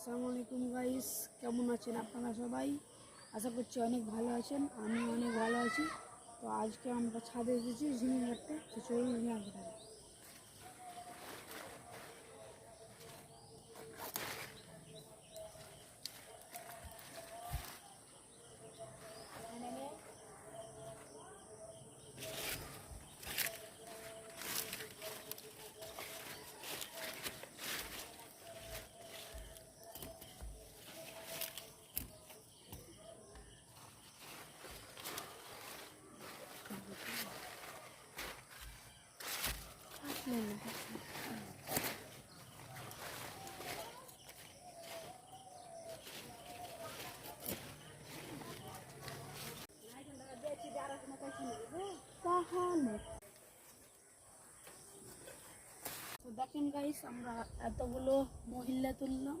আসসালামু আলাইকুম গাইস, কেমন আছেন আপনারা সবাই? আশা করছি অনেক ভালো আছেন। আমি অনেক ভালো আছি। তো আজকে আমরা ছাদে এসেছি ঝিঙে কাটতে। তো চলুন ঝিঙে কাটতে থাকি। তো দেখেন গাইস, আমরা এতগুলো মহিলা তুললাম।